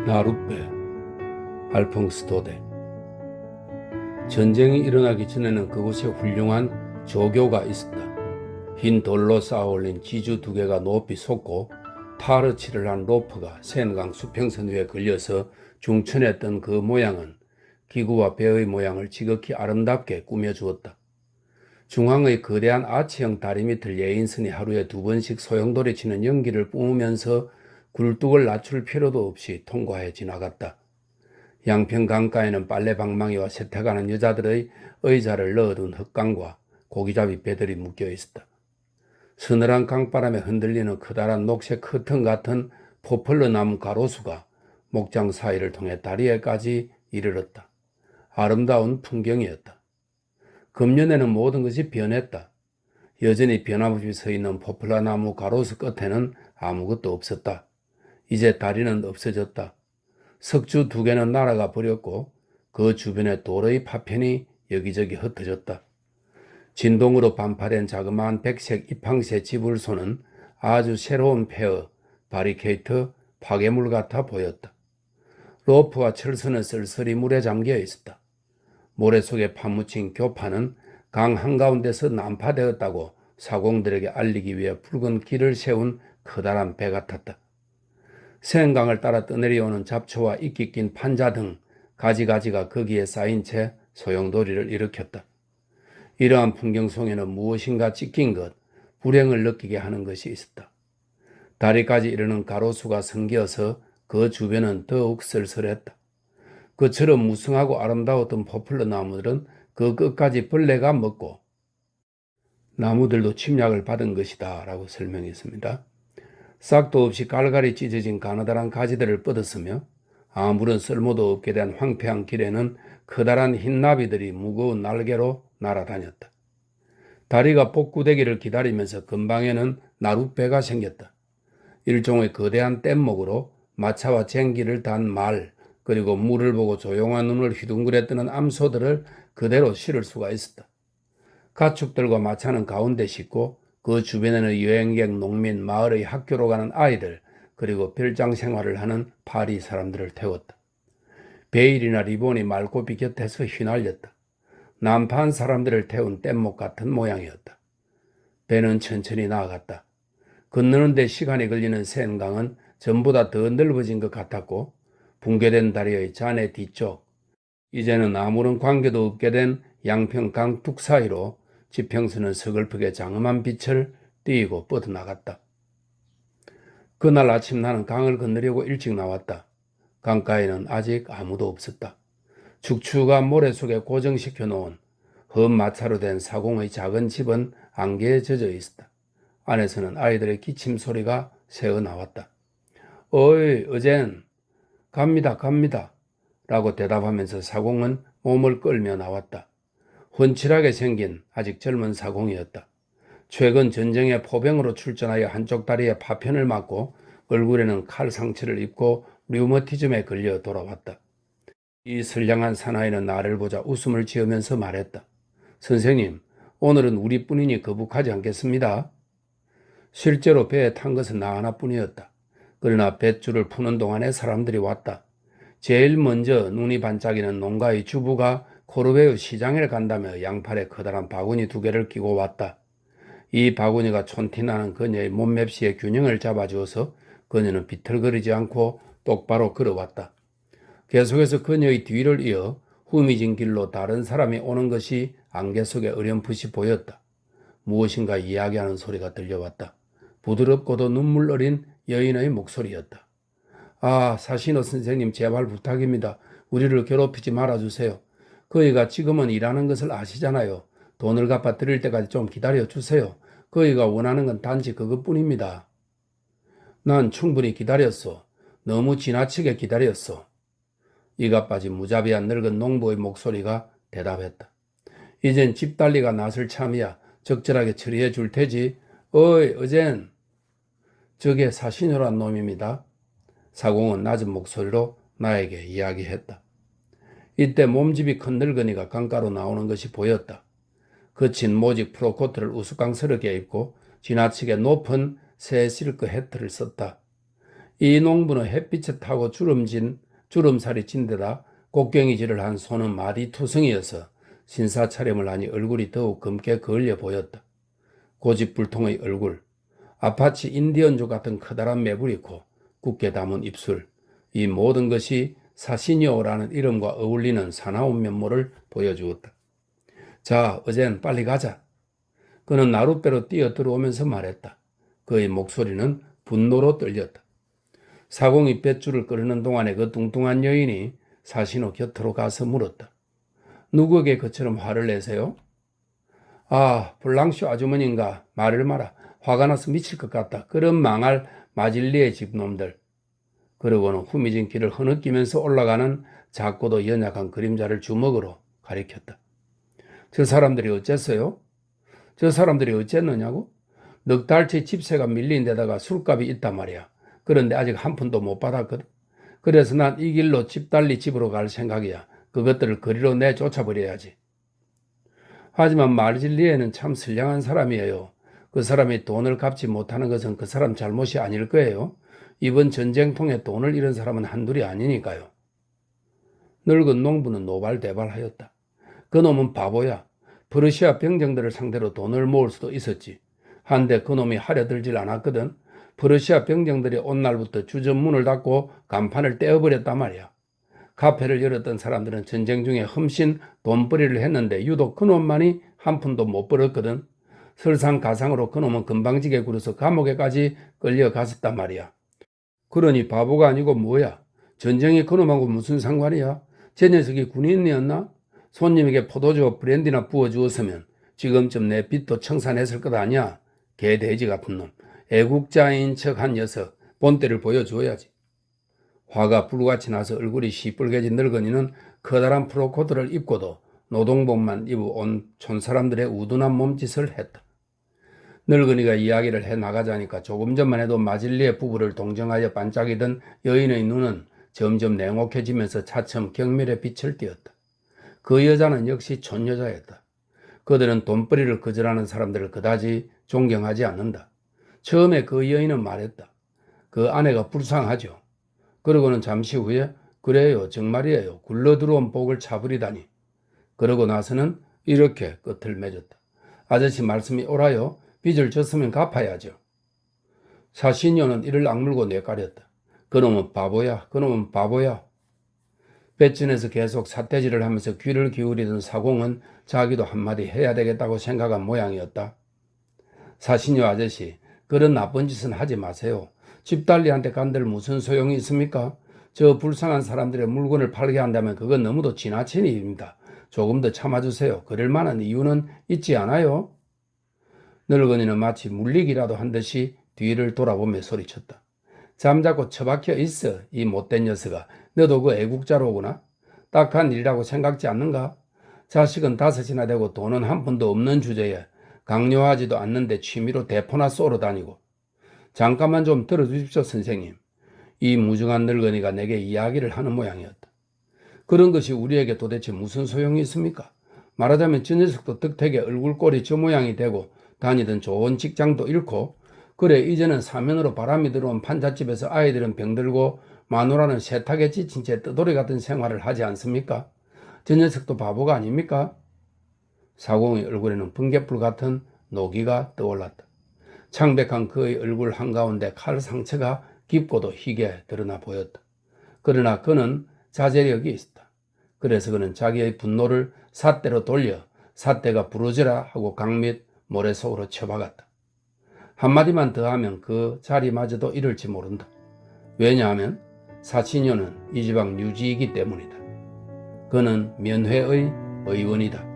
나룻배, 알퐁스도대. 전쟁이 일어나기 전에는 그곳에 훌륭한 조교가 있었다. 흰 돌로 쌓아올린 지주 2개가 높이 솟고 타르치를 한 로프가 센강 수평선 위에 걸려서 중천에 뜬 그 모양은 기구와 배의 모양을 지극히 아름답게 꾸며주었다. 중앙의 거대한 아치형 다리 밑을 예인선이 하루에 2번씩 소용돌이 치는 연기를 뿜으면서 굴뚝을 낮출 필요도 없이 통과해 지나갔다. 양평 강가에는 빨래 방망이와 세탁하는 여자들의 의자를 넣어둔 흙강과 고기잡이 배들이 묶여 있었다. 서늘한 강바람에 흔들리는 커다란 녹색 커튼 같은 포플러 나무 가로수가 목장 사이를 통해 다리에까지 이르렀다. 아름다운 풍경이었다. 금년에는 모든 것이 변했다. 여전히 변함없이 서 있는 포플러 나무 가로수 끝에는 아무것도 없었다. 이제 다리는 없어졌다. 석주 2개는 날아가 버렸고 그 주변에 돌의 파편이 여기저기 흩어졌다. 진동으로 반파된 자그마한 백색 입항새 지불소는 아주 새로운 폐허, 바리케이트, 파괴물 같아 보였다. 로프와 철선은 쓸쓸히 물에 잠겨 있었다. 모래 속에 파묻힌 교파는 강 한가운데서 난파되었다고 사공들에게 알리기 위해 붉은 길을 세운 커다란 배 같았다. 센강을 따라 떠내려오는 잡초와 이끼 낀 판자 등 가지가지가 거기에 쌓인 채 소용돌이를 일으켰다. 이러한 풍경 속에는 무엇인가 찢긴 것, 불행을 느끼게 하는 것이 있었다. 다리까지 이르는 가로수가 성겨서 그 주변은 더욱 쓸쓸했다. 그처럼 무성하고 아름다웠던 포플러 나무들은 그 끝까지 벌레가 먹고 나무들도 침략을 받은 것이다 라고 설명했습니다. 싹도 없이 갈갈이 찢어진 가느다란 가지들을 뻗었으며 아무런 쓸모도 없게 된 황폐한 길에는 커다란 흰 나비들이 무거운 날개로 날아다녔다. 다리가 복구되기를 기다리면서 근방에는 나룻배가 생겼다. 일종의 거대한 뗏목으로 마차와 쟁기를 단 말, 그리고 물을 보고 조용한 눈을 휘둥그레 뜨는 암소들을 그대로 실을 수가 있었다. 가축들과 마차는 가운데 싣고 그 주변에는 여행객, 농민, 마을의 학교로 가는 아이들, 그리고 별장 생활을 하는 파리 사람들을 태웠다. 베일이나 리본이 말고비 곁에서 휘날렸다. 난파한 사람들을 태운 뗏목 같은 모양이었다. 배는 천천히 나아갔다. 건너는 데 시간이 걸리는 센강은 전보다 더 넓어진 것 같았고 붕괴된 다리의 잔해 뒤쪽, 이제는 아무런 관계도 없게 된 양평강 뚝 사이로 지평선은 서글프게 장엄한 빛을 띠고 뻗어나갔다. 그날 아침 나는 강을 건너려고 일찍 나왔다. 강가에는 아직 아무도 없었다. 축축한 모래 속에 고정시켜 놓은 험 마차로 된 사공의 작은 집은 안개에 젖어 있었다. 안에서는 아이들의 기침 소리가 새어 나왔다. 어이, 어젠 갑니다 라고 대답하면서 사공은 몸을 끌며 나왔다. 훤칠하게 생긴 아직 젊은 사공이었다. 최근 전쟁에 포병으로 출전하여 한쪽 다리에 파편을 맞고 얼굴에는 칼 상처를 입고 류머티즘에 걸려 돌아왔다. 이 선량한 사나이는 나를 보자 웃음을 지으면서 말했다. 선생님, 오늘은 우리뿐이니 거북하지 않겠습니다. 실제로 배에 탄 것은 나 하나뿐이었다. 그러나 뱃줄을 푸는 동안에 사람들이 왔다. 제일 먼저 눈이 반짝이는 농가의 주부가 코르베우 시장에 간다며 양팔에 커다란 바구니 2개를 끼고 왔다. 이 바구니가 촌티나는 그녀의 몸맵시의 균형을 잡아주어서 그녀는 비틀거리지 않고 똑바로 걸어왔다. 계속해서 그녀의 뒤를 이어 후미진 길로 다른 사람이 오는 것이 안개 속에 어렴풋이 보였다. 무엇인가 이야기하는 소리가 들려왔다. 부드럽고도 눈물 어린 여인의 목소리였다. 아, 사시노 선생님, 제발 부탁입니다. 우리를 괴롭히지 말아주세요. 그이가 지금은 일하는 것을 아시잖아요. 돈을 갚아 드릴 때까지 좀 기다려주세요. 그이가 원하는 건 단지 그것뿐입니다. 난 충분히 기다렸어. 너무 지나치게 기다렸어. 이가 빠진 무자비한 늙은 농부의 목소리가 대답했다. 이젠 집달리가 나설 참이야. 적절하게 처리해 줄 테지. 어이, 어젠. 저게 사시노란 놈입니다. 사공은 낮은 목소리로 나에게 이야기했다. 이때 몸집이 큰 늙은이가 강가로 나오는 것이 보였다. 거친 모직 프로코트를 우스꽝스럽게 입고 지나치게 높은 새 실크 해트를 썼다. 이 농부는 햇빛에 타고 주름살이 진 데다 곡괭이질을 한 손은 마디투성이어서 신사 차림을 하니 얼굴이 더욱 검게 그을려 보였다. 고집불통의 얼굴, 아파치 인디언족 같은 커다란 매부리 코, 굳게 담은 입술, 이 모든 것이 사시뇨라는 이름과 어울리는 사나운 면모를 보여주었다. 자, 어젠 빨리 가자. 그는 나룻배로 뛰어 들어오면서 말했다. 그의 목소리는 분노로 떨렸다. 사공이 뱃줄을 끄르는 동안에 그 뚱뚱한 여인이 사신호 곁으로 가서 물었다. 누구에게 그처럼 화를 내세요? 아, 블랑쇼 아주머니인가? 말을 마라. 화가 나서 미칠 것 같다. 그런 망할 마질리의 집놈들. 그러고는 후미진 길을 흐느끼면서 올라가는 작고도 연약한 그림자를 주먹으로 가리켰다. 저 사람들이 어쨌어요? 저 사람들이 어쨌느냐고? 넉 달치 집세가 밀린 데다가 술값이 있단 말이야. 그런데 아직 한 푼도 못 받았거든. 그래서 난 이 길로 집달리 집으로 갈 생각이야. 그것들을 거리로 내쫓아버려야지. 하지만 마질리에는 참 선량한 사람이에요. 그 사람이 돈을 갚지 못하는 것은 그 사람 잘못이 아닐 거예요. 이번 전쟁통에 돈을 잃은 사람은 한둘이 아니니까요. 늙은 농부는 노발대발하였다. 그놈은 바보야. 퍼르시아 병정들을 상대로 돈을 모을 수도 있었지. 한데 그놈이 하려들질 않았거든. 퍼르시아 병정들이 온 날부터 주전문을 닫고 간판을 떼어버렸단 말이야. 카페를 열었던 사람들은 전쟁 중에 흠씬 돈벌이를 했는데 유독 그놈만이 한 푼도 못 벌었거든. 설상가상으로 그놈은 금방지게 굴어서 감옥에까지 끌려갔었단 말이야. 그러니 바보가 아니고 뭐야? 전쟁이 그놈하고 무슨 상관이야? 제 녀석이 군인이었나? 손님에게 포도주 브랜디나 부어주었으면 지금쯤 내 빚도 청산했을 것 아니야? 개돼지 같은 놈. 애국자인 척한 녀석. 본때를 보여줘야지. 화가 불같이 나서 얼굴이 시뻘개진 늙은이는 커다란 프로코트를 입고도 노동복만 입어온 촌사람들의 우둔한 몸짓을 했다. 늙은이가 이야기를 해나가자니까 조금 전만 해도 마질리의 부부를 동정하여 반짝이던 여인의 눈은 점점 냉혹해지면서 차츰 경멸의 빛을 띠었다. 그 여자는 역시 촌여자였다. 그들은 돈벌이를 거절하는 사람들을 그다지 존경하지 않는다. 처음에 그 여인은 말했다. 그 아내가 불쌍하죠. 그러고는 잠시 후에 그래요, 정말이에요. 굴러들어온 복을 차버리다니. 그러고 나서는 이렇게 끝을 맺었다. 아저씨 말씀이 옳아요. 빚을 졌으면 갚아야죠. 사신녀는 이를 악물고 내까렸다. 그놈은 바보야. 그놈은 바보야. 뱃전에서 계속 삿대질을 하면서 귀를 기울이던 사공은 자기도 한마디 해야 되겠다고 생각한 모양이었다. 사신녀 아저씨, 그런 나쁜 짓은 하지 마세요. 집달리한테 간들 무슨 소용이 있습니까? 저 불쌍한 사람들의 물건을 팔게 한다면 그건 너무도 지나친 일입니다. 조금 더 참아주세요. 그럴 만한 이유는 있지 않아요? 늙은이는 마치 물리기라도 한 듯이 뒤를 돌아보며 소리쳤다. 잠자코 처박혀 있어, 이 못된 녀석아. 너도 그 애국자로구나. 딱한 일이라고 생각지 않는가? 자식은 5이나 되고 돈은 한 푼도 없는 주제에 강요하지도 않는데 취미로 대포나 쏘러 다니고. 잠깐만 좀 들어주십시오, 선생님. 이 무중한 늙은이가 내게 이야기를 하는 모양이었다. 그런 것이 우리에게 도대체 무슨 소용이 있습니까? 말하자면 저 녀석도 덕택에 얼굴꼴이 저 모양이 되고 다니던 좋은 직장도 잃고 그래 이제는 사면으로 바람이 들어온 판잣집에서 아이들은 병들고 마누라는 세탁에 지친 채 떠돌이 같은 생활을 하지 않습니까? 저 녀석도 바보가 아닙니까? 사공의 얼굴에는 번갯불 같은 노기가 떠올랐다. 창백한 그의 얼굴 한가운데 칼 상처가 깊고도 희게 드러나 보였다. 그러나 그는 자제력이 있었다. 그래서 그는 자기의 분노를 삿대로 돌려 삿대가 부러져라 하고 강 및 모래 속으로 쳐박았다. 한마디만 더 하면 그 자리마저도 잃을지 모른다. 왜냐하면 사친녀는 이 지방 유지이기 때문이다. 그는 면회의 의원이다.